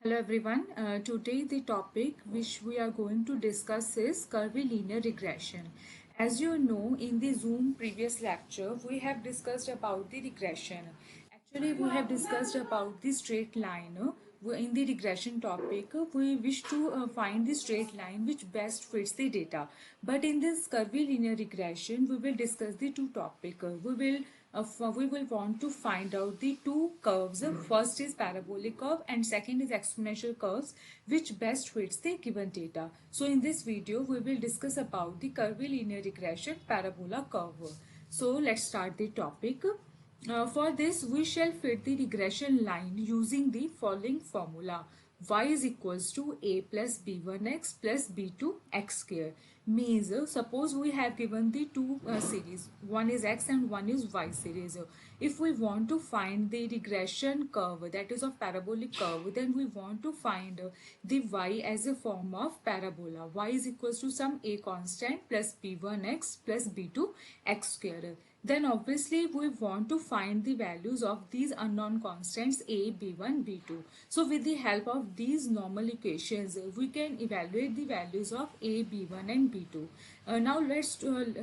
Hello everyone. Today the topic which we are going to discuss is curvilinear regression. As you know, in the Zoom previous lecture, we have discussed about the regression. Actually, we have discussed about the straight line. In the regression topic, we wish to find the straight line which best fits the data. But in this curvilinear regression, we will discuss the two topic. We will want to find out the two curves. First is parabolic curve and second is exponential curves which best fits the given data. So in this video we will discuss about the curvilinear regression parabola curve. So let's start the topic. For this we shall fit the regression line using the following formula. Y is equals to a plus b1x plus b2x square. Means suppose we have given the two series, one is x and one is y series. If we want to find the regression curve, that is of parabolic curve, then we want to find the y as a form of parabola. Y is equals to some a constant plus b1x plus b2x square. Then obviously we want to find the values of these unknown constants a, b1, b2. So with the help of these normal equations, we can evaluate the values of a, b1 and b2. Now let's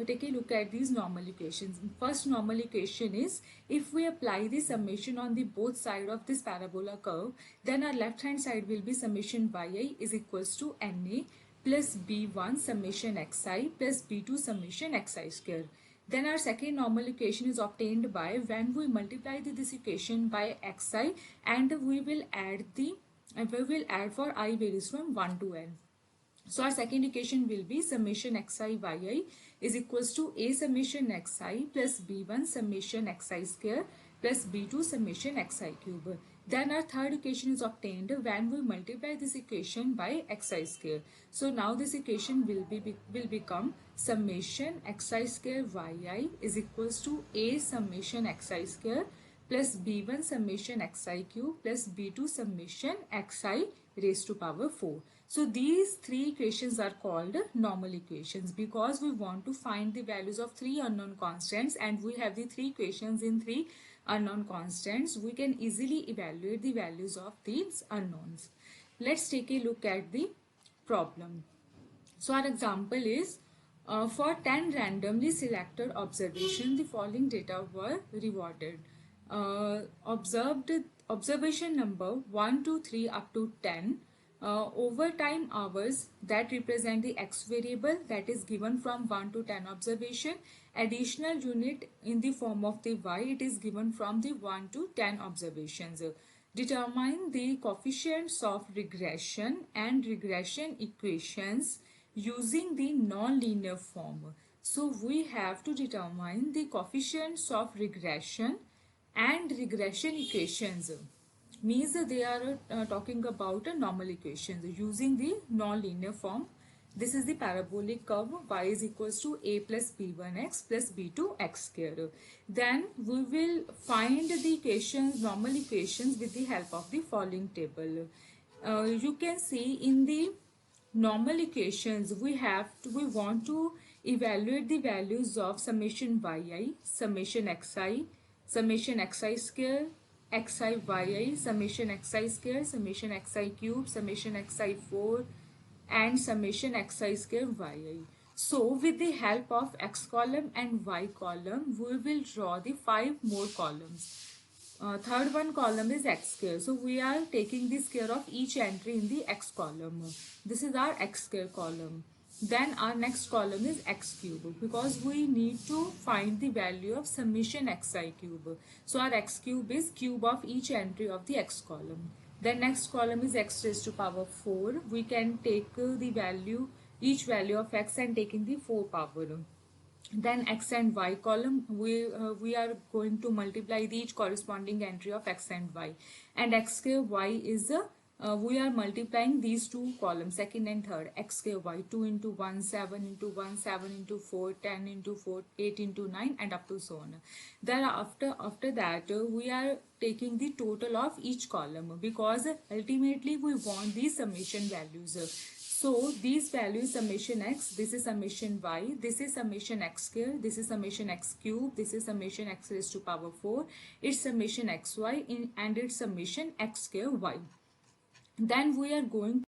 take a look at these normal equations. First normal equation is, if we apply the summation on the both side of this parabola curve, then our left hand side will be summation yi is equals to na plus b1 summation xi plus b2 summation xi square. Then our second normal equation is obtained by when we multiply this equation by xi, and we will add for I varies from 1 to n. So our second equation will be summation xi yi is equals to a summation xi plus b1 summation xi square plus b2 summation xi cube. Then our third equation is obtained when we multiply this equation by xi square. So now this equation will become summation xi square yi is equals to a summation xi square plus b1 summation xi cube plus b2 summation xi raised to power 4. So these three equations are called normal equations because we want to find the values of three unknown constants, and we have the three equations in three unknown constants. We can easily evaluate the values of these unknowns. Let's take a look at the problem. So our example is, for 10 randomly selected observations, the following data were rewarded. Observation number 1 to 3 up to 10. Overtime hours that represent the x variable that is given from 1 to 10 observation. Additional unit in the form of the y, it is given from the 1 to 10 observations. Determine the coefficients of regression and regression equations using the non-linear form. So we have to determine the coefficients of regression and regression equations. Means they are talking about normal equations using the non-linear form. This is the parabolic curve y is equals to a plus b1x plus b2x square. Then we will find the equations, normal equations, with the help of the following table. You can see in the normal equations we want to evaluate the values of summation yi, summation xi square, xi yi, summation xi square, summation xi cube, summation xi4 and summation xi square yi. So with the help of x column and y column, we will draw the 5 more columns. Third one column is x square. So we are taking the square of each entry in the x column. This is our x square column. Then our next column is x cube because we need to find the value of summation xi cube. So our x cube is cube of each entry of the x column. Then next column is x raised to power 4. We can take the value, each value of x and taking the 4 power. Then x and y column, we are going to multiply the each corresponding entry of x and y, and x square y is we are multiplying these two columns, second and third, x square y, 2 into 1 7 into 1 7 into 4 10 into 4 8 into 9 and up to so on. Thereafter after that we are taking the total of each column because ultimately we want these summation values. So these values summation x, this is summation y, this is summation x square, this is summation x cube, this is summation x raised to power 4, it's summation xy and it's summation x square y. Then we are going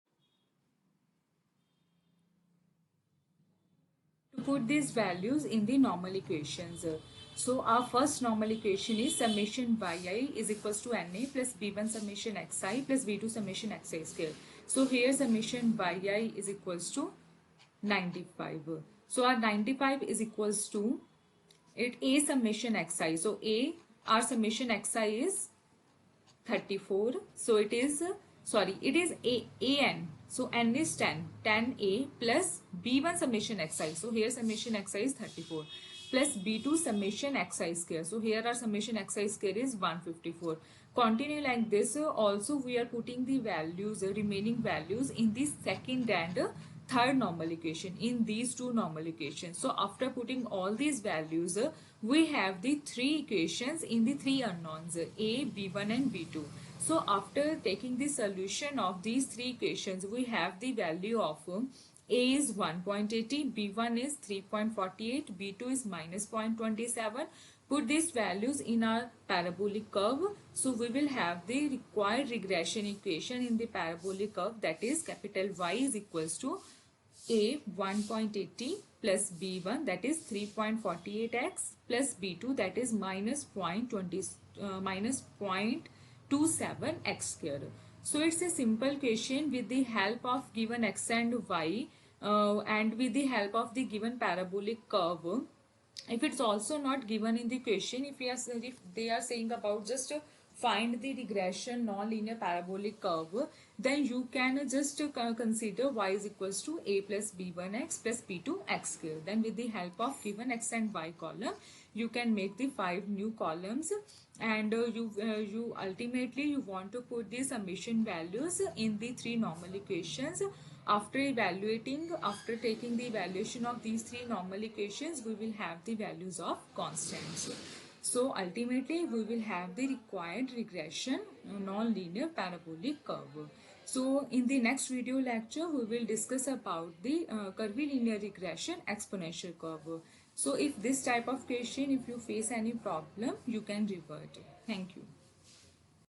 to put these values in the normal equations. So our first normal equation is summation yi is equals to na plus b1 summation xi plus b2 summation xi square. So here summation yi is equals to 95. So our 95 is equals to it a summation xi. So a our summation xi is 34. So it is sorry, it is an. So n is 10 a plus b1 summation xi. So here summation xi is 34 plus b2 summation xi square. So here our summation xi square is 154. Continue like this. Also we are putting the values, remaining values in the second and third normal equation, in these two normal equations. So after putting all these values, we have the three equations in the three unknowns, a, b1 and b2. So after taking the solution of these three equations, we have the value of a is 1.80, b1 is 3.48, b2 is minus 0.27. Put these values in our parabolic curve. So we will have the required regression equation in the parabolic curve, that is capital Y is equals to a 1.80 plus b1 that is 3.48x plus b2 that is minus 0.27x square. So it's a simple question with the help of given x and y and with the help of the given parabolic curve. If it's also not given in the question, if they are saying about just find the regression non-linear parabolic curve, then you can just consider y is equals to a plus b1x plus b2x square. Then with the help of given x and y column, you can make the 5 new columns, and you ultimately you want to put the summation values in the three normal equations. After evaluating, after taking the evaluation of these three normal equations, we will have the values of constants. So ultimately we will have the required regression non-linear parabolic curve. So in the next video lecture, we will discuss about the curvilinear regression exponential curve. So if this type of question, if you face any problem, you can revert. Thank you.